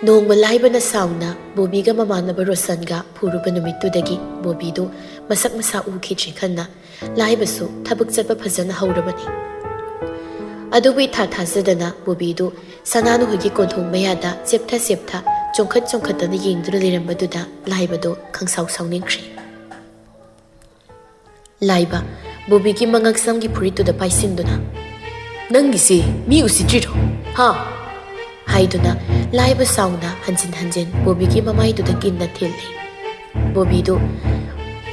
ꯅꯣꯡꯃ ꯂꯥꯏꯕꯅ ꯁꯥꯎꯅ ꯕꯣꯕꯤꯒ ꯃꯃꯥꯟꯅꯕ ꯔꯣꯁꯟꯒ ꯐꯨꯔꯨꯕ ꯅꯨꯃꯤꯠꯇꯨꯗꯒꯤ ꯕꯣꯕꯤꯗꯨ ꯃꯁꯛ ꯃꯁꯥ ꯎꯈꯤꯗ꯭ꯔꯦ ꯈꯟꯅ ꯂꯥꯏꯕꯁꯨ ꯊꯕꯛ ꯆꯠꯄ ꯐꯖꯅ ꯍꯧꯔꯕꯅꯤ꯫ ꯑꯗꯨꯕꯨ ꯏꯊꯥ ꯊꯥꯖꯗꯅ ꯕꯣꯕꯤꯗꯨ ꯁꯅꯥꯅꯨ ꯍꯣꯏꯒꯤ ꯀꯣꯟꯊꯣꯡ ꯃꯌꯥꯗ ꯆꯦꯞꯊ ꯆꯣꯡꯈꯠꯇꯅ ꯌꯦꯡꯗꯨꯅ ꯂꯩꯔꯝꯕꯗꯨꯗ ꯂꯥꯏꯕꯗꯣ ꯈꯪꯁꯥꯎ ꯁꯥꯎꯅꯤꯡꯈ꯭ꯔꯦ꯫ ꯂꯥꯏꯕ ꯕꯣꯕꯤꯒꯤ ꯃꯉꯛꯁꯝꯒꯤ ꯐꯨꯔꯤꯠꯇꯨꯗ ꯄꯥꯏꯁꯤꯟꯗꯨꯅ "ꯅꯪꯒꯤꯁꯤ ꯃꯤ ꯎꯁꯤꯠꯇ꯭ꯔꯤꯔꯣ ꯍꯥ?" ꯍꯥꯏꯗꯨꯅ ꯂꯥꯏꯕ ꯁꯥꯎꯅ ꯍꯟꯖꯤꯟ ꯕꯣꯕꯤꯒꯤ ꯃꯃꯥꯏꯗꯨꯗ ꯀꯤꯟꯅ ꯊꯤꯜꯂꯤ꯫ ꯕꯣꯕꯤꯗꯨ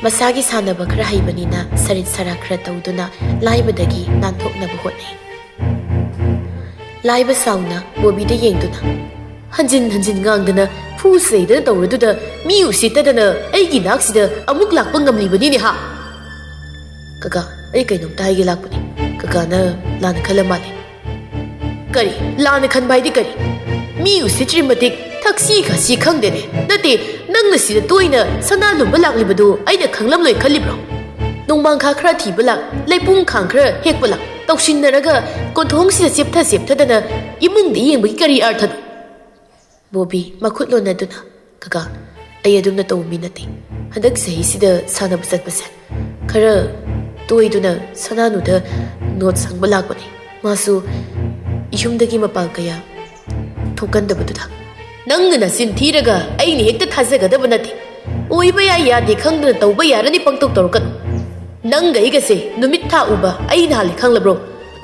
ꯃꯁꯥꯒꯤ ꯁꯥꯟꯅꯕ ꯈꯔ ꯍꯩꯕꯅꯤꯅ ꯁꯔꯤꯠ ꯁꯔꯥꯛ ꯈꯔ ꯇꯧꯗꯨꯅ ꯂꯥꯏꯕꯗꯒꯤ ꯅꯥꯟꯊꯣꯛꯅꯕ ꯍꯣꯠꯅꯩ꯫ ꯂꯥꯏꯕ ꯁꯥꯎꯅ ꯕꯣꯕꯤꯗ ꯌꯦꯡꯗꯨꯅ "ꯍꯟꯖꯤꯟ ꯉꯥꯡꯗꯅ ꯐꯨ ꯆꯩꯗꯅ ꯇꯧꯔꯗꯨꯗ ꯃꯤ ꯎꯁꯤꯠꯇꯗꯅ ꯑꯩꯒꯤ ꯅꯥꯛꯁꯤꯗ ꯑꯃꯨꯛ ꯂꯥꯛꯄ ꯉꯝꯂꯤꯕꯅꯤꯅꯦ ꯍꯥ?" "ꯀꯀꯥ, ꯑꯩ ꯀꯩꯅꯣꯝꯇ ꯍꯥꯏꯒꯦ ꯂꯥꯛꯄꯅꯤ, ꯀꯀꯥꯅ ꯂꯥꯟꯅ ꯈꯜꯂ ꯃꯥꯜꯂꯦ." "ꯀꯔꯤ ꯂꯥꯟꯅ ꯈꯟꯕ ꯍꯥꯏꯗꯤ ꯀꯔꯤ? ꯃꯤ ꯎꯁꯤꯠꯇ꯭ꯔꯤ ꯃꯇꯤꯛ ꯊꯛꯁꯤ ꯈꯥꯁꯤ ꯈꯪꯗꯦꯅꯦ, ꯅꯠꯇꯦ ꯅꯪꯅ ꯁꯤꯗ ꯇꯣꯏꯅ ꯁꯅꯥ ꯂꯨꯝꯕ ꯂꯥꯛꯂꯤꯕꯗꯨ ꯑꯩꯅ ꯈꯪꯂꯝꯂꯣꯏ ꯈꯜꯂꯤꯕ꯭ꯔꯣ? ꯅꯣꯡꯃꯥꯡꯈꯥ ꯈꯔ ꯊꯤꯕ ꯂꯥꯛ, ꯂꯩꯄꯨꯡ ꯈꯥꯡ ꯈꯔ ꯍꯦꯛꯄ ꯂꯥꯛ ꯇꯧꯁꯤꯟꯅꯔꯒ ꯀꯣꯟꯊꯣꯡꯁꯤꯗ ꯆꯦꯞꯊꯗꯅ ꯏꯃꯨꯡꯗ ꯌꯦꯡꯕꯒꯤ ꯀꯔꯤ ꯑꯥꯔꯊꯅꯣ?" ꯕꯣꯕꯤ ꯃꯈꯨꯠ ꯂꯣꯟꯅꯗꯨꯅ "ꯀꯀꯥ, ꯑꯩ ꯑꯗꯨꯝꯅ ꯇꯧꯕ ꯃꯤ ꯅꯠꯇꯦ. ꯍꯟꯗꯛ ꯆꯍꯤꯁꯤꯗ ꯁꯥꯟꯅꯕ ꯆꯠꯄꯁꯦ ꯈꯔ ꯇꯣꯏꯗꯨꯅ ꯁꯅꯥꯅꯨꯗ ꯅꯣꯠ ꯍꯪꯕ ꯂꯥꯛꯄꯅꯤ. ꯃꯥꯁꯨ ꯌꯨꯝꯗꯒꯤ ꯃꯄꯥꯟ ꯀꯌꯥ ꯊꯣꯛꯀꯟꯗꯕꯗꯨꯗ." "ꯅꯪꯅ ꯅꯆꯤꯟ ꯊꯤꯔꯒ ꯑꯩꯅ ꯍꯦꯛꯇ ꯊꯥꯖꯒꯗꯕ ꯅꯠꯇꯦ. ꯑꯣꯏꯕ ꯌꯥꯏ ꯌꯥꯗꯦ ꯈꯪꯗꯅ ꯇꯧꯕ ꯌꯥꯔꯅꯤ ꯄꯪꯇꯧ ꯇꯧꯔꯛꯀꯅꯨ. ꯅꯪꯒ ꯑꯩꯒꯁꯦ ꯅꯨꯃꯤꯠ ꯊꯥ ꯎꯕ ꯑꯩ ꯅꯍꯥꯟꯂꯤ ꯈꯪꯂꯕ꯭ꯔꯣ?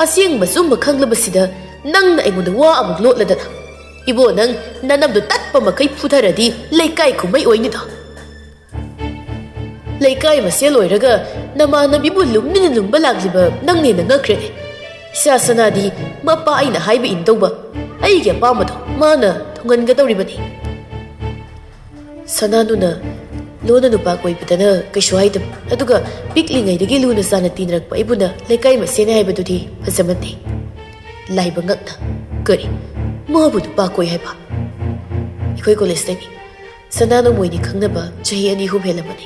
ꯑꯁꯦꯡꯕ ꯆꯨꯝꯕ ꯈꯪꯂꯕꯁꯤꯗ ꯅꯪꯅ ꯑꯩꯉꯣꯟꯗ ꯋꯥ ꯑꯃꯨꯛ ꯂꯣꯠꯂꯗꯅ. ꯏꯕꯣ, ꯅꯪ ꯅꯅꯝꯗꯣ ꯇꯠꯄ ꯃꯈꯩ ꯐꯨꯊꯔꯗꯤ ꯂꯩꯀꯥꯏ ꯈꯨꯃꯩ ꯑꯣꯏꯅꯤꯗꯣ. ꯂꯩꯀꯥꯏ ꯃꯁꯦꯜ ꯑꯣꯏꯔꯒ ꯅꯃꯥꯟꯅꯕꯤꯕꯨ ꯂꯨꯝꯅꯤꯅ ꯂꯨꯝꯕ ꯂꯥꯛꯂꯤꯕ ꯅꯪꯅ ꯍꯦꯟꯅ ꯉꯛꯈ꯭ꯔꯦꯅꯦ. ꯏꯆꯥ ꯁꯅꯥꯗꯤ ꯃꯄꯥ ꯑꯩꯅ ꯍꯥꯏꯕ ꯏꯟꯗꯧꯕ, ꯑꯩꯒꯤ ꯑꯄꯥꯝꯕꯗꯣ ꯃꯥꯅ ꯊꯨꯡꯍꯟꯒꯗꯧꯔꯤꯕꯅꯤ." ꯁꯅꯥꯅꯨꯅ ꯂꯣꯟꯅ ꯅꯨꯄꯥ ꯀꯣꯏꯕꯗꯅ ꯀꯩꯁꯨ ꯍꯥꯏꯗꯕ, ꯑꯗꯨꯒ ꯄꯤꯛꯂꯤꯉꯩꯗꯒꯤ ꯂꯨꯅ ꯆꯥꯟꯅ ꯇꯤꯟꯅꯔꯛꯄ ꯑꯩꯕꯨꯅ ꯂꯩꯀꯥꯏ ꯃꯁꯦꯜ ꯍꯥꯏꯕꯗꯨꯗꯤ ꯐꯖꯃꯟꯗꯦ꯫ ꯂꯥꯏꯕ ꯉꯛꯅ "ꯀꯔꯤ? ꯃꯥꯕꯨ ꯅꯨꯄꯥ ꯀꯣꯏ ꯍꯥꯏꯕ?" "ꯑꯩꯈꯣꯏ ꯀꯣꯂꯦꯖꯇꯒꯤ ꯁꯅꯥꯅꯨ ꯃꯣꯏꯅꯤ ꯈꯪꯅꯕ ꯆꯍꯤ 2-3 ꯍꯦꯜꯂꯝꯃꯅꯤ.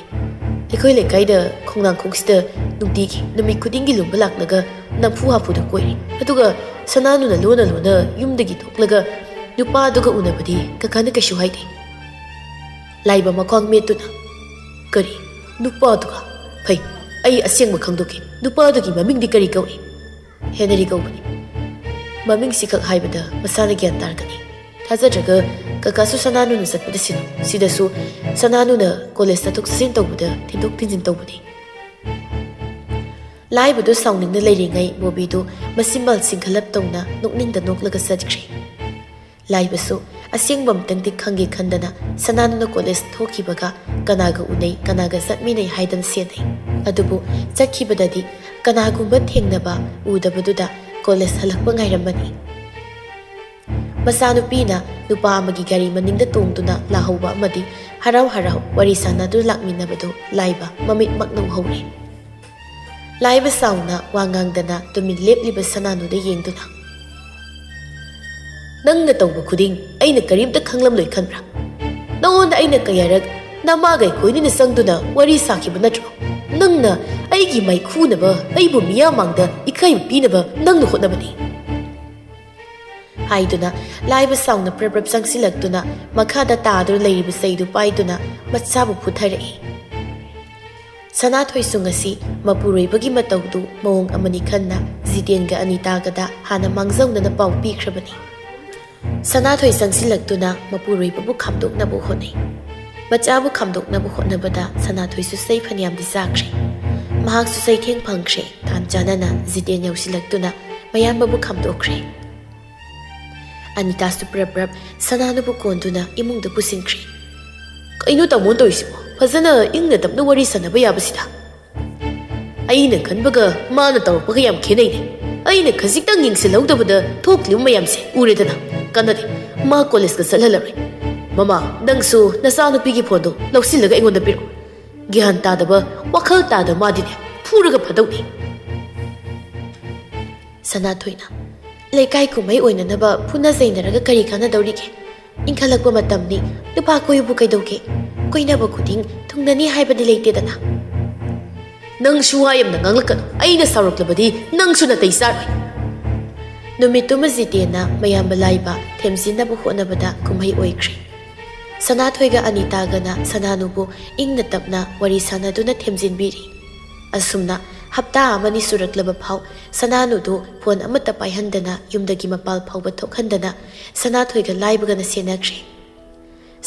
ꯑꯩꯈꯣꯏ ꯂꯩꯀꯥꯏꯗ ꯈꯣꯡꯅꯥꯡꯈꯣꯡꯁꯤꯗ ꯅꯨꯡꯇꯤꯒꯤ ꯅꯨꯃꯤꯠ ꯈꯨꯗꯤꯡꯒꯤ ꯂꯨꯝꯕ ꯂꯥꯛꯂꯒ ꯅꯝꯐꯨ ꯍꯥꯐꯨꯗ ꯀꯣꯏꯔꯤ. ꯑꯗꯨꯒ ꯁꯅꯥꯅꯨꯅ ꯂꯣꯟꯅ ꯌꯨꯝꯗꯒꯤ ꯊꯣꯛꯂꯒ ꯅꯨꯄꯥꯗꯨꯒ ꯎꯅꯕꯗꯤ ꯀꯀꯥꯅ ꯀꯩꯁꯨ ꯍꯥꯏꯗꯦ." ꯂꯥꯏꯕ ꯃꯈ꯭ꯋꯥꯡ メꯠꯇꯨꯅ "ꯀꯔꯤ ꯅꯨꯄꯥꯗꯨꯒ? ꯐꯩ, ꯑꯩ ꯑꯁꯦꯡꯕ ꯈꯪꯗꯣꯛꯀꯦ. ꯅꯨꯄꯥꯗꯨꯒꯤ ꯃꯃꯤꯡꯗꯤ ꯀꯔꯤ ꯀꯧꯏ?" "ꯍꯦꯅꯔꯤ ꯀꯧꯕꯅꯤ." "ꯃꯃꯤꯡꯁꯤꯈꯛ ꯍꯥꯏꯕꯗ ꯃꯁꯥꯅ ꯒ꯭ꯌꯥꯟ ꯇꯥꯔꯒꯅꯤ. ꯊꯥꯖꯗ꯭ꯔꯒ ꯀꯀꯥꯁꯨ ꯁꯅꯥꯅꯨꯅ ꯆꯠꯄꯗ ꯁꯤꯟꯅꯨ. ꯁꯤꯗꯁꯨ ꯁꯅꯥꯅꯨꯅ ꯀꯣꯂꯦꯖ ꯆꯠꯊꯣꯛ ꯆꯠꯁꯤꯟ ꯇꯧꯕꯗ ꯊꯤꯟꯗꯣꯛ ꯊꯤꯟꯖꯤꯟ ꯇꯧꯕꯅꯤ." ꯂꯥꯏꯕꯗꯨ ꯁꯥꯎꯅꯤꯡꯅ ꯂꯩꯔꯤꯉꯩ ꯕꯣꯕꯤꯗꯨ ꯃꯆꯤꯟꯕꯥꯜ ꯆꯤꯡꯈꯠꯂꯞ ꯇꯧꯅ ꯅꯣꯛꯅꯤꯡꯗ ꯅꯣꯛꯂꯒ ꯆꯠꯈ꯭ꯔꯦ꯫ ꯂꯥꯏꯕꯁꯨ ꯑꯁꯦꯡꯕ ꯑꯝꯇꯪꯗꯤ ꯈꯪꯒꯦ ꯈꯟꯗꯅ ꯁꯅꯥꯅꯨꯅ ꯀꯣꯂꯦꯖ ꯊꯣꯛꯈꯤꯕꯒ ꯀꯅꯥꯒ ꯎꯅꯩ, ꯀꯅꯥꯒ ꯆꯠꯃꯤꯟꯅꯩ ꯍꯥꯏꯗꯅ ꯁꯦꯟꯅꯩ. ꯑꯗꯨꯕꯨ ꯆꯠꯈꯤꯕꯗꯗꯤ ꯀꯅꯥꯒꯨꯝꯕ ꯊꯦꯡꯅꯕ ꯎꯗꯕꯗꯨꯗ ꯀꯣꯂꯦꯖ ꯍꯜꯂꯛꯄ ꯉꯥꯏꯔꯝꯕꯅꯤ꯫ ꯃꯆꯥꯅꯨꯄꯤꯅ ꯅꯨꯄꯥ ꯑꯃꯒꯤ ꯒꯥꯔꯤ ꯃꯅꯤꯡꯗ ꯇꯣꯡꯗꯨꯅ ꯂꯥꯛꯍꯧꯕ ꯑꯃꯗꯤ ꯍꯔꯥꯎ ꯋꯥꯔꯤ ꯁꯥꯟꯅꯗꯨꯅ ꯂꯥꯛꯃꯤꯟꯅꯕꯗꯨ ꯂꯥꯏꯕ ꯃꯃꯤꯠꯃꯛꯅ ꯎꯍꯧꯔꯦ꯫ ꯂꯥꯏꯕ ꯁꯥꯎꯅ ꯋꯥ ꯉꯥꯡꯗꯅ ꯇꯨꯃꯤꯟ ꯂꯦꯞꯂꯤꯕ ꯁꯅꯥꯅꯨꯗ ꯌꯦꯡꯗꯨꯅ "ꯅꯪꯅ ꯇꯧꯕ ꯈꯨꯗꯤꯡ ꯑꯩꯅ ꯀꯔꯤꯝꯇ ꯈꯪꯂꯝꯂꯣꯏ ꯈꯟꯕ꯭ꯔꯥ? ꯅꯉꯣꯟꯗ ꯑꯩꯅ ꯀꯌꯥꯔꯛ ꯅꯃꯥꯒ ꯑꯩꯈꯣꯏꯅꯤꯅ ꯆꯪꯗꯨꯅ ꯋꯥꯔꯤ ꯁꯥꯈꯤꯕ ꯅꯠꯇ꯭ꯔꯣ? ꯅꯪꯅ ꯑꯩꯒꯤ ꯃꯥꯏꯈꯨꯅꯕ, ꯑꯩꯕꯨ ꯃꯤꯌꯥꯝ ꯃꯥꯡꯗ ꯏꯀꯥꯏꯕ ꯄꯤꯅꯕ ꯅꯪꯅ ꯍꯣꯠꯅꯕꯅꯤ." ꯍꯥꯏꯗꯨꯅ ꯂꯥꯏꯕ ꯁꯥꯎꯅ ꯄ꯭ꯔꯞ ꯆꯪꯁꯤꯜꯂꯛꯇꯨꯅ ꯃꯈꯥꯗ ꯇꯥꯗꯨꯅ ꯂꯩꯔꯤꯕ ꯆꯩꯗꯨ ꯄꯥꯏꯗꯨꯅ ꯃꯆꯥꯕꯨ ꯐꯨꯊꯔꯛꯏ꯫ ꯁꯅꯥꯊꯣꯏꯁꯨ ꯉꯁꯤ ꯃꯄꯨꯔꯣꯏꯕꯒꯤ ꯃꯇꯧꯗꯨ ꯃꯑꯣꯡ ꯑꯃꯅꯤ ꯈꯟꯅ ꯖꯤꯇꯦꯟꯒ ꯑꯅꯤꯇꯥꯒꯗ ꯍꯥꯟꯅ ꯃꯥꯡꯖꯧꯅꯅ ꯄꯥꯎ ꯄꯤꯈ꯭ꯔꯕꯅꯤ꯫ ꯁꯅꯥꯊꯣꯏ ꯆꯪꯁꯤꯜꯂꯛꯇꯨꯅ ꯃꯄꯨꯔꯣꯏꯕꯕꯨ ꯈꯥꯝꯗꯣꯛꯅꯕ ꯍꯣꯠꯅꯩ꯫ ꯃꯆꯥꯕꯨ ꯈꯥꯝꯗꯣꯛꯅꯕ ꯍꯣꯠꯅꯕꯗ ꯁꯅꯥꯊꯣꯏꯁꯨ ꯆꯩ ꯐꯅꯌꯥꯝꯗꯤ ꯆꯥꯈ꯭ꯔꯦ꯫ ꯃꯍꯥꯛꯁꯨ ꯆꯩꯊꯦꯡ ꯐꯪꯈ꯭ꯔꯦ꯫ ꯇꯥꯟ ꯆꯥꯅꯅ ꯖꯤꯇꯦꯟ ꯌꯧꯁꯤꯜꯂꯛꯇꯨꯅ ꯃꯌꯥꯝꯕꯕꯨ ꯈꯥꯝꯗꯣꯛꯈ꯭ꯔꯦ꯫ ꯑꯅꯤꯇꯥꯁꯨ ꯄ꯭ꯔꯞ ꯁꯅꯥꯅꯨꯕꯨ ꯀꯣꯟꯗꯨꯅ ꯏꯃꯨꯡꯗ ꯄꯨꯁꯤꯟꯈ꯭ꯔꯦ꯫ "ꯀꯩꯅꯣ ꯇꯥꯃꯣ ꯇꯧꯔꯤꯁꯤꯕꯣ? ꯐꯖꯅ ꯏꯪꯅ ꯇꯞꯅ ꯋꯥꯔꯤ ꯁꯥꯟꯅꯕ ꯌꯥꯕꯁꯤꯗ. ꯑꯩꯅ ꯈꯟꯕꯒ ꯃꯥꯅ ꯇꯧꯔꯛꯄꯒ ꯌꯥꯝ ꯈꯦꯠꯅꯩꯅꯦ. ꯑꯩꯅ ꯈꯖꯤꯛꯇꯪ ꯌꯦꯡꯁꯤꯜꯍꯧꯗꯕꯗ ꯊꯣꯛꯂꯤꯕ ꯃꯌꯥꯝꯁꯦ ꯎꯔꯦꯗꯅ. ꯀꯥꯟꯅꯗꯦ, ꯃꯥ ꯀꯣꯂꯦꯖꯀ ꯆꯠꯍꯜꯂꯔꯣꯏ. ꯃꯃꯥ, ꯅꯪꯁꯨ ꯅꯆꯥꯅꯨꯄꯤꯒꯤ ꯐꯣꯟꯗꯣ ꯂꯧꯁꯤꯜꯂꯒ ꯑꯩꯉꯣꯟꯗ ꯄꯤꯔꯛꯎ. ꯒ꯭ꯌꯥꯟ ꯇꯥꯗꯕ, ꯋꯥꯈꯜ ꯇꯥꯗꯕ ꯃꯥꯗꯤꯅꯦ ꯐꯨꯔꯒ ꯐꯗꯧꯅꯤ." ꯁꯅꯥꯊꯣꯏꯅ "ꯂꯩꯀꯥꯏ ꯀꯨꯝꯍꯩ ꯑꯣꯏꯅꯅꯕ ꯐꯨꯅ ꯆꯩꯅꯔꯒ ꯀꯔꯤ ꯀꯥꯟꯅꯗꯧꯔꯤꯒꯦ? ꯏꯟꯈꯠꯂꯛꯄ ꯃꯇꯝꯅꯤ, ꯅꯨꯄꯥ ꯀꯣꯏꯕꯨ ꯀꯩꯗꯧꯒꯦ? ꯀꯣꯏꯅꯕ ꯈꯨꯗꯤꯡ ꯊꯨꯡꯅꯅꯤ ꯍꯥꯏꯕꯗꯤ ꯂꯩꯇꯦꯗꯅ." "ꯅꯪꯁꯨ ꯋꯥ ꯌꯥꯝꯅ ꯉꯥꯡꯂꯛꯀꯅꯨ. ꯑꯩꯅ ꯁꯥꯎꯔꯛꯂꯕꯗꯤ ꯅꯪꯁꯨ ꯅꯥꯇꯩ ꯆꯥꯔꯣꯏ." नुमितुमा जितेना मयाम लाइबा थेमजिनबु होनबदा कुमहै ओइख्रे सनाथोइगा अनितागना सनानुबु इंगना तपना वरी सानादुना थेमजिनबिरी असुमना हप्ता अमनि सुरक्लबा फाव सनानुदु फोन अमता पाइहंदना युमदगी मपाल फावबा थोखंदना सनाथोइगा लाइबगना सेनख्रे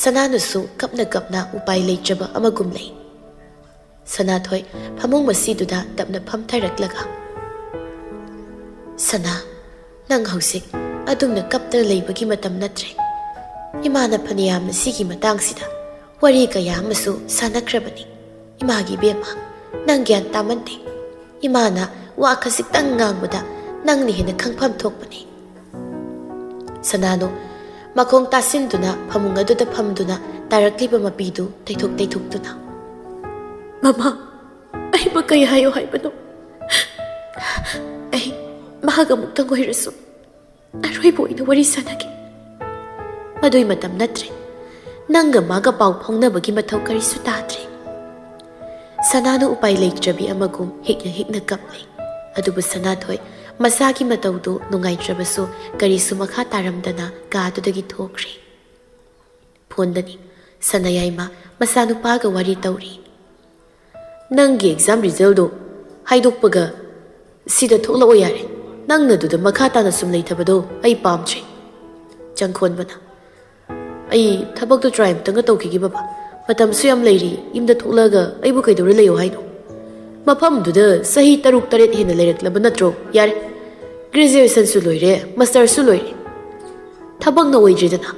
सनानुसु कपना उपाय लेचबा अमगुम लई सनाथोइ फमुंग मसीदुदा तपना फमथरक्लगा सना नंग हौसिक अदुमना कपतर लेबगी मतम नत्रे इमाना फनियाम सिगी मतंगसिदा वरी कया अमसु सानख्रबनी इमागी बेमा नंग ग्यान तामन्ते इमाना वा खसिक्तंग ngangbada nangni hena khangpham thokpani sanano makong tasinduna phamung aduda phamduna tarakliba mapidu teithuk mama ai ba kai hayo haibano ai maga muktang hoirasu aroi boina wari sanagi madoi matam natre nanga maga pau phongnabagi mathau karisu tadre sanano upai leitrabi amagum hikna kaplei adubu sanathoi masagi mataudu nungaitrabasu karisu makha taramdana gaadudagi thokre phondani sanayaima masanupaga wari tauri nangi exam result do haidokpaga sida thokla oyare nangna duda makha tana sum leithabado ai pamchre changkhonbana ai thabak do try tanga tawkigi baba matam suyam leiri imda tholaga aibu kaidore leyo haino mafam duda sahi taruk taret hena leirak natro yar graduation su loire master su loire thabak na oidredana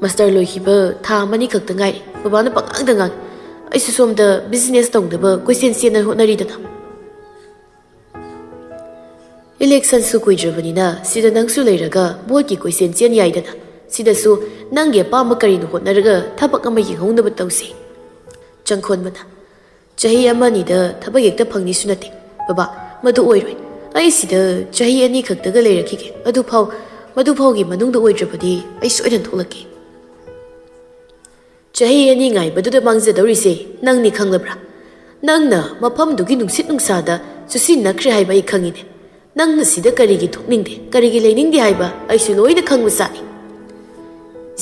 master loihiba tha mani khakta ngai baba na pakang da ngang aisu somda business tongdaba question sena honari dana election su kuijrabani na sida nang su leiraga board ki question chen yai dana sida su nangge pama kari no honaraga thabak ama yinghongna ba tawsi changkhon bana chahi amani da thabak ekta phangni sunate baba madu oiroi ai sida chahi ani khaktaga leirakige adu phau gi manung da oidrabadi ai soiran tholaki chahi ani ngai badu da mangja dawri se nangni khanglabra nangna mafam dugi nungsit nungsa da susi nakre haiba I khangine nangna sida karigi thokningde karigi leiningde haiba ai su loina khangma sani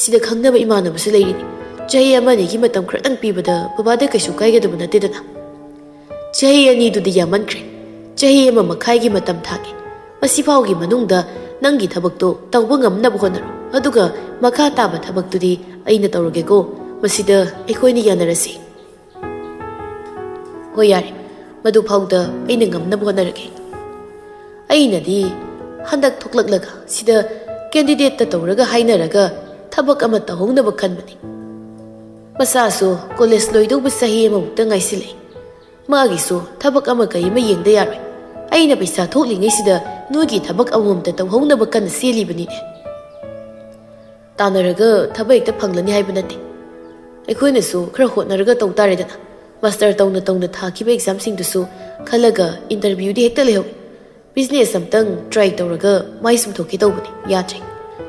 sida khangnaba imanabsu leirini chahi amani gi matam khratang pibada babada kaisu kaigadabu natedana chahi ani dudi yamankhre chahi ama makhai gi matam thage masi phau gi manungda nangi thabak to tawba ngamnaba honaro aduga makha taba thabak tudi aina tawrage ko masida ekhoini yanarasi hoyare madu phauda aina ngamnaba honarage aina di handak thoklaklaga sida candidate ta tawraga hainaraga thabak ama tahongnaba khanbani masasu college loidouba sahi ama mukta ngaisilei magisu thabak ama kai ma yengda yaroi aina paisa thoklingai sida nogi thabak amomta tawhongnaba kan selibani ne tanaraga thabak ta phanglani haibana te ekhoina su khara hotnaraga tawtaredana master tawna thakiba exam sing dusu khalaga interview di hekta leho business samtang try tawraga mai sum thoki tawbani yatre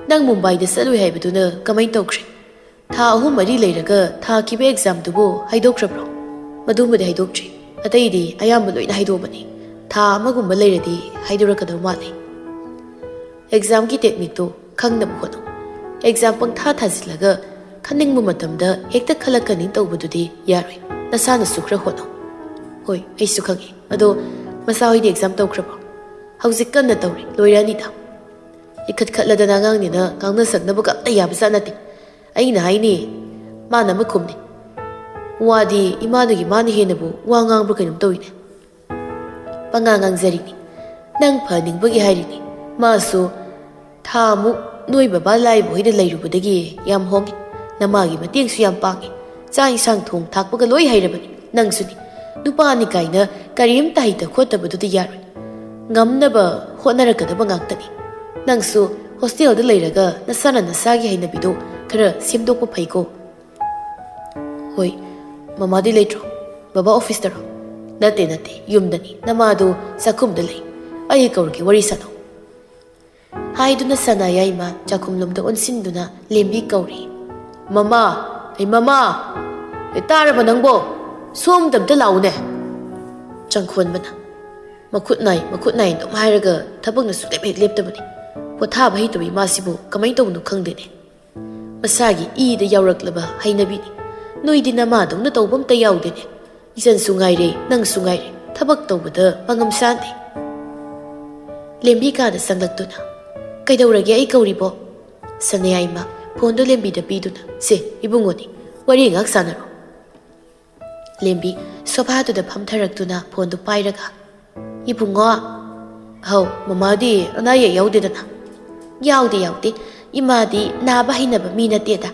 nang Mumbai da salui haibaduna kamai tawkhre tha ahum mari leiraga tha kibe exam dubo haidokrabro madumade haidoktre ataidi ayamba loina haidobani tha amagumba leiradi haidorakadaw male exam ki technique to khangnab hono exam pang tha thajilaga khaningbu matamda hekta khalakani tawbadudi yaroi nasana sukra hono hoi aisu khangi ado masa hoidi exam tawkrabo hauzik kanna tawri loirani da ikat khatladana ngangnina kangna saknabu kapta yabsa nati aina haini mana makhumni wadi imanugi mani henabu wa ngangbra kanum tawine pangangang zarini nang phaningbugi hairini masu thamu noi baba lai boida leirubudagi yam hongi namagi mateng su yam pangi chai sang thong thakpaga loi hairabani nang suni nupani kaina karim tahita khotabadu de yaroi ngamnaba honarakadaba ngangtani nangsu hostel da leiraga nasana nasagi hainabido khara semdokpa phaiko hoi mama di leitro baba office taro nate yumdani namadu sakum da lei ai kaurki wari sano haiduna sana yaima chakumlumda onsinduna lembi kauri mama ai taraba nangbo som damta laune changkhon bana Makut nai dum hairaga thabakna sulep hek leptabani pothaba heitabi masibu kamai tawnu khangdene masagi ida yawraklaba hainabini noidi nama dawna tawbam ta yawdene isan sungaire nang sungaire thabak tawbada pangam sane lembi ka da sanglaktuna kaidawrage ai kauribo sanayaima phone lembi da piduna se ibungoni wari ngak sanaro lembi sofa tu da phamtharaktuna phone du pairaga ibungo hau mamadi anaye yawdedana yawde imadi naba hinaba mi nateda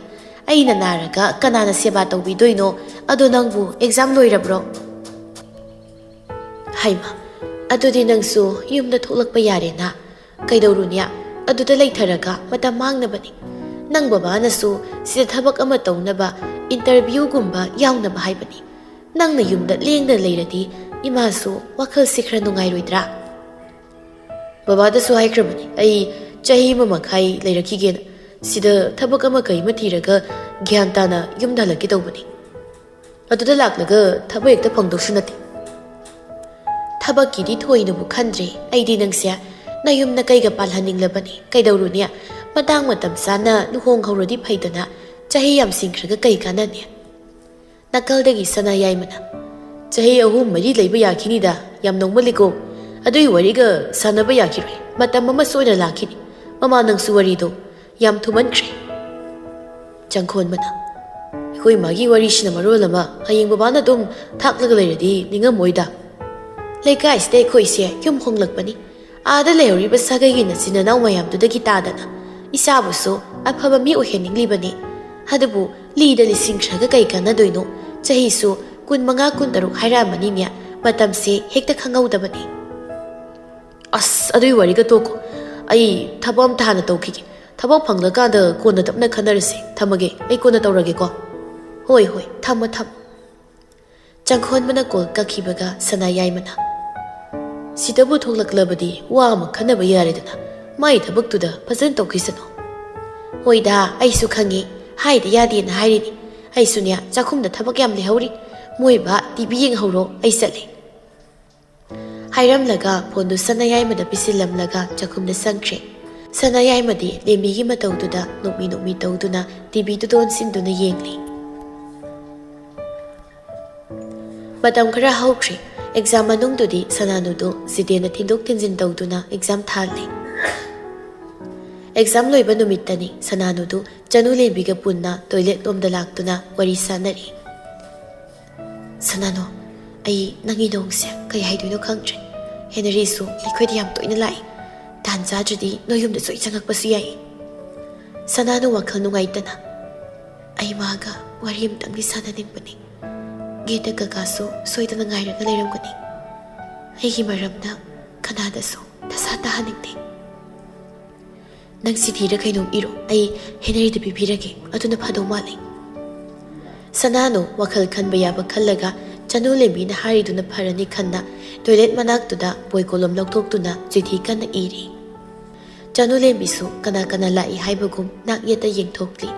aina naraga kanana seba tawbidoino ado nangbu exam loirabro haima adudi nangsu yumda tholakpa yare na kaidawrunya aduda leitharaga mata mangnabani nang baba nasu sida thabak ama tawnaba interview gumba yawnaba haibani nangna yumda lengda leiradi imasu wakhal sikhra nungai roidra baba da su haikrabani ai chahi mama khai leirakhigena sida thabak ama kai mathiraga gyan tana yumda lagi tawbani aduda laklaga thabak ekta phangdoksu nati thabak ki di thoina bu khandre ai di nangsia na yumna kaiga palhaninglabani kaidawrunia matang matam sana luhong hauradi phaidana chahi yam singkhraga kai kanani nakaldagi sana yaimana chahi ahum mari leiba yakhinida yam nongmaliko adui wariga sanaba yakiroi matam ama soina lakhini mama nangsu warido yam thumankhre changkhon mana khoi magi wari shina marolama hayeng babana dum thaklaga leiradi ningamoida leikai stay khoi se yum honglakpani ada leori sagai gi nasina naw mayam du dagi tadana isabu so aphaba mi oheninglibani hadabu lida lising khraga kai kana doino chahi su kun manga kun taru haira mani nya matam se hekta khangau dabani as adui wari ga toko ai thabam thana tawki thabak phanglaga da kona tapna khanarse thamage ai kona tawrage ko hoi tham changkhon mana kol kakhibaga sana yaimana sidabu tholaklabadi wa ma khanaba yaredana mai thabak tuda phazan tawkhisano hoida ai su khangi haida yadi na hairini ai sunya chakhumda thabak yam lehauri moiba tv yeng horo ai sale hairamlaga phondu sanayai mada pisilamlaga chakhumda sangkhre sanayai madi lembi gi matawduda nokmi tawduna tv tu don sinduna yengli matam khara haukhre exam manungdudi sananudu sidena thindok thinjin tawduna exam thalli exam loiba numittani sananudu chanu lembiga punna toilet lomda laktuna wari sanari sanano ai nangi dongse kai haiduino khangtre henry su liquid yam toina lai dan jajudi noyumda soi changak pasu yai sanano wakhal nungai tana ai maga warim tamni sananing bani geta kakaso soidana ngairaga leiramgani aigi maramna kanada so tasata haningte nang sithira kainom iro ai henry de bibirage aduna phado male sanano wakhal khanba yaba khallaga chanu lembi na hariduna pharani khanna toilet manak tuda boikolom loktok tuna chithi kana iri chanu lembi su kana lai haibagum nak yeta yengthokli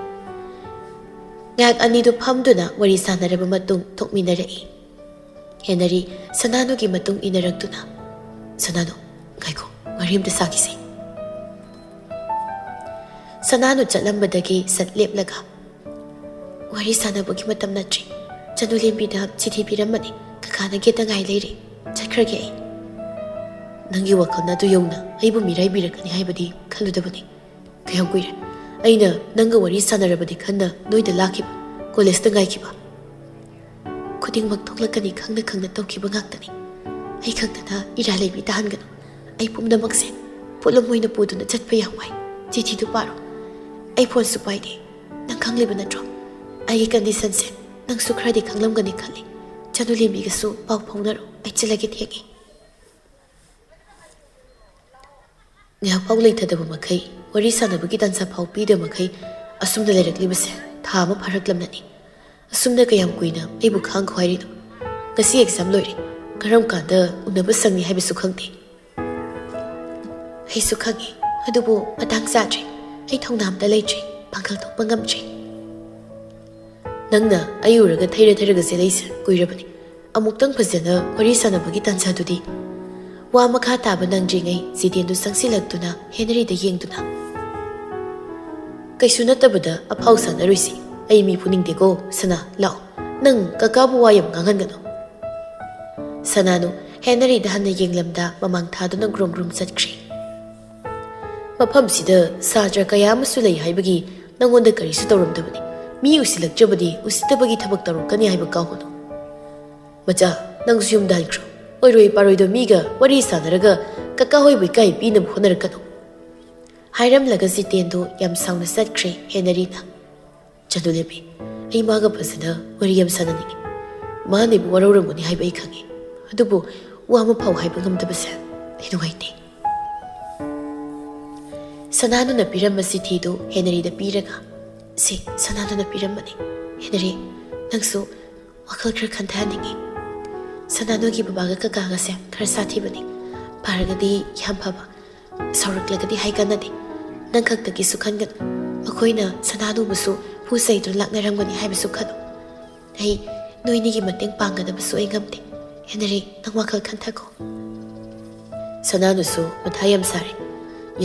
ngak ani du phamduna wari sanaraba matung thokminarei henry sanano gi matung inaraktuna sanano gaiko warim de sakisi sanano chalambadagi satleplaga wari sanabagi matam natri chanu lembi da chithi piramani kakana geta ngai leire chakhrage ai nangi wakalna du yongna aibu mirai birakani haibadi khaludabani kayam kuire aina nanga wari sanarabadi khanna noida lakhiba college ta ngai khiba khuding mak thoklakani khangna tawkiba ngaktani ai khangna ira lebi tahangano ai pumda makse pulom moina puduna chatpa yawai chithi du paro ai phone su pai de nang khangliba natro ai condition se nang su khradi khanglamgani khali chanu lembi ga su pau phaunaro ai chilagi thegi nya pau leithadaba makai wari sanabagi dansa phau pida makai asumda leiraklibase thama pharaklamnani asumda kayam kuina aibu khang khwairi do kasi exam loire karam kanda unaba sangni haibisu khangte ai su khangi adubu matang satri ai thongnam da leitri pangkal thokpa ngamtri nangna ayuraga thairaga se leisa kuirabani amuktang phajana wari sanabagi tansa dudi ꯋꯥ ꯃꯈꯥ ꯇꯥꯕ ꯅꯪꯗ꯭ꯔꯤꯉꯩ ꯖꯤꯇꯦꯟꯗꯨ ꯆꯪꯁꯤꯜꯂꯛꯇꯨꯅ ꯍꯦꯅꯔꯤꯗ ꯌꯦꯡꯗꯨꯅ ꯀꯩꯁꯨ ꯅꯠꯇꯕꯗ ꯑꯐꯥꯎ ꯁꯥꯟꯅꯔꯣꯏꯁꯤ ꯑꯩ ꯃꯤ ꯐꯨꯅꯤꯡꯗꯦꯀꯣ ꯁꯅꯥ ꯂꯥꯛꯑꯣ ꯅꯪ ꯀꯀꯥꯕꯨ ꯋꯥ ꯌꯥꯝ ꯉꯥꯡꯍꯟꯒꯅꯨ ꯁꯅꯥꯅꯨ ꯍꯦꯅꯔꯤꯗ ꯍꯟꯅ ꯌꯦꯡꯂꯝꯗ ꯃꯃꯥꯡ ꯊꯥꯗꯨꯅ ꯒ꯭ꯔꯣꯡ ꯒ꯭ꯔꯣꯡ ꯆꯠꯈ꯭ꯔꯦ ꯃꯐꯝꯁꯤꯗ ꯁꯥꯇ꯭ꯔ ꯀꯌꯥ ꯑꯃꯁꯨ ꯂꯩ ꯍꯥꯏꯕꯒꯤ ꯅꯪꯉꯣꯟꯗ ꯀꯔꯤꯁꯨ ꯇꯧꯔꯝꯗꯕꯅꯤ ꯃꯤ ꯎꯁꯤꯜꯂꯛꯇ꯭ꯔꯕꯗꯤ ꯎꯁꯤꯠꯇꯕꯒꯤ ꯊꯕꯛ ꯇꯧꯔꯛꯀꯅꯤ ꯍꯥꯏꯕ ꯀꯥꯎꯒꯅꯨ ꯃꯆꯥ ꯅꯪꯁꯨ ꯌꯨꯝꯗ ꯍꯟꯈ꯭ꯔꯣ ꯑꯣꯏꯔꯣꯏ ꯄꯥꯔꯣꯏꯗ ꯃꯤꯒ ꯋꯥꯔꯤ ꯁꯥꯟꯅꯔꯒ ꯀꯀꯥ ꯍꯣꯏꯕꯨ ꯏꯀꯥꯏ ꯄꯤꯅꯕ ꯍꯣꯠꯅꯔꯛꯀꯅꯨ ꯍꯥꯏꯔꯝꯂꯒ ꯖꯤꯇꯦꯟꯗꯨ ꯌꯥꯝ ꯁꯥꯎꯅ ꯆꯠꯈ꯭ꯔꯦ ꯍꯦꯅꯔꯤꯅ ꯆꯅꯨꯂꯦꯝꯕꯤ ꯑꯩ ꯃꯥꯒ ꯐꯖꯅ ꯋꯥꯔꯤ ꯌꯥꯝ ꯁꯥꯟꯅꯅꯤꯡꯉꯤ ꯃꯥꯅꯕꯨ ꯋꯥꯔꯧꯔꯝꯒꯅꯤ ꯍꯥꯏꯕ ꯑꯩ ꯈꯪꯉꯤ ꯑꯗꯨꯕꯨ ꯋꯥ ꯑꯃ ꯐꯥꯎ ꯍꯥꯏꯕ ꯉꯝꯗꯕꯁꯦ ꯑꯩ ꯅꯨꯡꯉꯥꯏꯇꯦ ꯁꯅꯥꯅꯨꯅ ꯄꯤꯔꯝꯕ ꯆꯤꯊꯤꯗꯨ ꯍꯦꯅꯔꯤꯗ ꯄꯤꯔꯒ ꯁꯤ ꯁꯅꯥꯅꯨꯅ ꯄꯤꯔꯝꯕꯅꯤ ꯍꯦꯅꯔꯤ ꯅꯪꯁꯨ ꯋꯥꯈꯜ ꯈꯔ ꯈꯟꯊꯍꯟꯅꯤꯡꯉꯤ ꯁꯅꯥꯅꯨꯒꯤ ꯕꯕꯥꯒ ꯀꯀꯥꯒꯁꯦ ꯈꯔ ꯁꯥꯊꯤꯕꯅꯤ ꯐꯔꯒꯗꯤ ꯌꯥꯝ ꯐꯕ ꯁꯥꯎꯔꯛꯂꯒꯗꯤ ꯍꯥꯏ ꯀꯥꯟꯅꯗꯦ ꯅꯪ ꯈꯛꯇꯒꯤꯁꯨ ꯈꯟꯒꯅꯨ ꯃꯈꯣꯏꯅ ꯁꯅꯥꯅꯨꯕꯨꯁꯨ ꯐꯨ ꯆꯩꯗꯨꯅ ꯂꯥꯛꯅꯔꯝꯒꯅꯤ ꯍꯥꯏꯕꯁꯨ ꯈꯜꯂꯨ ꯑꯩ ꯅꯣꯏꯅꯤꯒꯤ ꯃꯇꯦꯡ ꯄꯥꯡꯒꯗꯕꯁꯨ ꯑꯩ ꯉꯝꯗꯦ ꯍꯦꯅꯔꯤ ꯅꯪ ꯋꯥꯈꯜ ꯈꯟꯊꯈꯣ ꯁꯅꯥꯅꯨꯁꯨ ꯃꯊꯥ ꯌꯥꯝ ꯁꯥꯔꯦ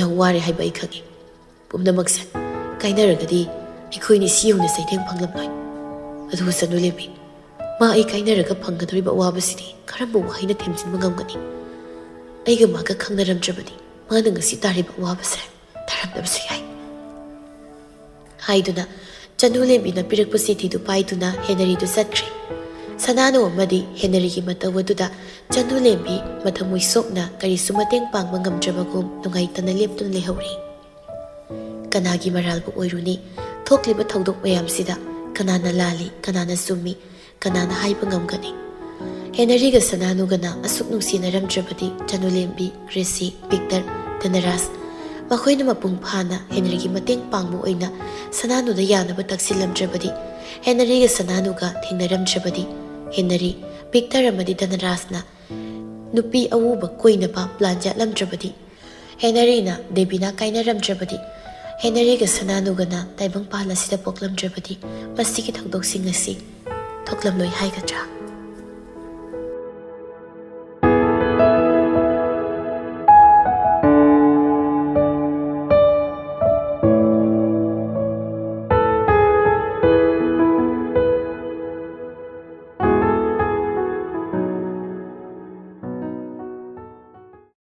ꯌꯥꯝ ꯋꯥꯔꯦ ꯍꯥꯏꯕ ꯑꯩ ꯈꯪꯉꯤ ꯄꯨꯝꯅꯃꯛꯁꯦ ꯀꯥꯏꯅꯔꯒꯗꯤ ꯑꯩꯈꯣꯏꯅꯤ ꯁꯤ ꯌꯧꯅ ꯆꯩꯊꯦꯡ ꯐꯪꯂꯝꯂꯣꯏ ꯑꯗꯨꯕꯨ ꯆꯅꯨꯂꯦꯝꯕꯤ ꯃꯥ ꯑꯩ ꯀꯥꯏꯅꯔꯒ ꯐꯪꯒꯗꯧꯔꯤꯕ ꯑꯋꯥꯕꯁꯤꯗꯤ ꯀꯔꯝꯕ ꯋꯥꯍꯩꯅ ꯊꯦꯝꯖꯤꯟꯕ ꯉꯝꯒꯅꯤ ꯑꯩꯒ ꯃꯥꯒ ꯈꯪꯅꯔꯝꯗ꯭ꯔꯕꯗꯤ ꯃꯥꯅ ꯉꯁꯤ ꯇꯥꯔꯤꯕ ꯑꯋꯥꯕꯁꯦ ꯇꯥꯔꯝꯗꯕꯁꯨ ꯌꯥꯏ ꯍꯥꯏꯗꯨꯅ ꯆꯅꯨꯂꯦꯝꯕꯤꯅ ꯄꯤꯔꯛꯄ ꯆꯤꯊꯤꯗꯨ ꯄꯥꯏꯗꯨꯅ ꯍꯦꯅꯔꯤꯗꯨ ꯆꯠꯈ꯭ꯔꯦ ꯁꯅꯥꯅꯨ ꯑꯃꯗꯤ ꯍꯦꯅꯔꯤꯒꯤ ꯃꯇꯧ ꯑꯗꯨꯗ ꯆꯅꯨꯂꯦꯝꯕꯤ ꯃꯊꯃꯣꯏ ꯁꯣꯛꯅ ꯀꯔꯤꯁꯨ ꯃꯇꯦꯡ ꯄꯥꯡꯕ ꯉꯝꯗ꯭ꯔꯕꯒꯨꯝ ꯅꯨꯡꯉꯥꯏꯇꯅ ꯂꯦꯞꯇꯨꯅ ꯂꯩꯍꯧꯔꯤ ꯀꯅꯥꯒꯤ ꯃꯔꯥꯜꯕꯨ ꯑꯣꯏꯔꯨꯅꯤ ꯊꯣꯛꯂꯤꯕ ꯊꯧꯗꯣꯛ ꯃꯌꯥꯝꯁꯤꯗ ꯀꯅꯥꯅ ꯂꯥꯜꯂꯤ ꯀꯅꯥꯅ ꯆꯨꯝꯃꯤ ꯀꯅꯥꯅ ꯍꯥꯏꯕ ꯉꯝꯒꯅꯤ ꯍꯦꯅꯔꯤꯒ ꯁꯅꯥꯅꯨꯒꯅ ꯑꯁꯨꯛ ꯅꯨꯡꯁꯤꯅꯔꯝꯗ꯭ꯔꯕꯗꯤ ꯆꯅꯨꯂꯦꯝꯕꯤ ꯀ꯭ꯔꯤꯁꯤ ꯚꯤꯛꯇꯔ ꯙꯅꯔꯥꯖ ꯃꯈꯣꯏꯅ ꯃꯄꯨꯡ ꯐꯥꯅ ꯍꯦꯅꯔꯤꯒꯤ ꯃꯇꯦꯡ ꯄꯥꯡꯕ ꯑꯣꯏꯅ ꯁꯅꯥꯅꯨꯗ ꯌꯥꯅꯕ ꯇꯛꯁꯤꯜꯂꯝꯗ꯭ꯔꯕꯗꯤ ꯍꯦꯅꯔꯤꯒ ꯁꯅꯥꯅꯨꯒ ꯊꯦꯡꯅꯔꯝꯗ꯭ꯔꯕꯗꯤ ꯍꯦꯅꯔꯤ ꯚꯤꯛꯇꯔ ꯑꯃꯗꯤ ꯙꯅꯔꯥꯖꯅ ꯅꯨꯄꯤ ꯑꯎꯕ ꯀꯣꯏꯅꯕ ꯄ꯭ꯂꯥꯟ ꯌꯥꯠꯂꯝꯗ꯭ꯔꯕꯗꯤ ꯍꯦꯅꯔꯤꯅ ꯗꯦꯕꯤꯅꯥ ꯀꯥꯏꯅꯔꯝꯗ꯭ꯔꯕꯗꯤ ꯍꯦꯅꯔꯤꯒ ꯁꯅꯥꯅꯨꯒꯅ ꯇꯥꯏꯕꯪꯄꯥꯜ ꯑꯁꯤꯗ ꯄꯣꯛꯂꯝꯗ꯭ꯔꯕꯗꯤ ꯃꯁꯤꯒꯤ ꯊꯧꯗꯣꯛꯁꯤꯡ ꯑꯁꯤ ꯊꯣꯛꯂꯝꯂꯣꯏ ꯍꯥꯏꯒꯗ꯭ꯔꯥ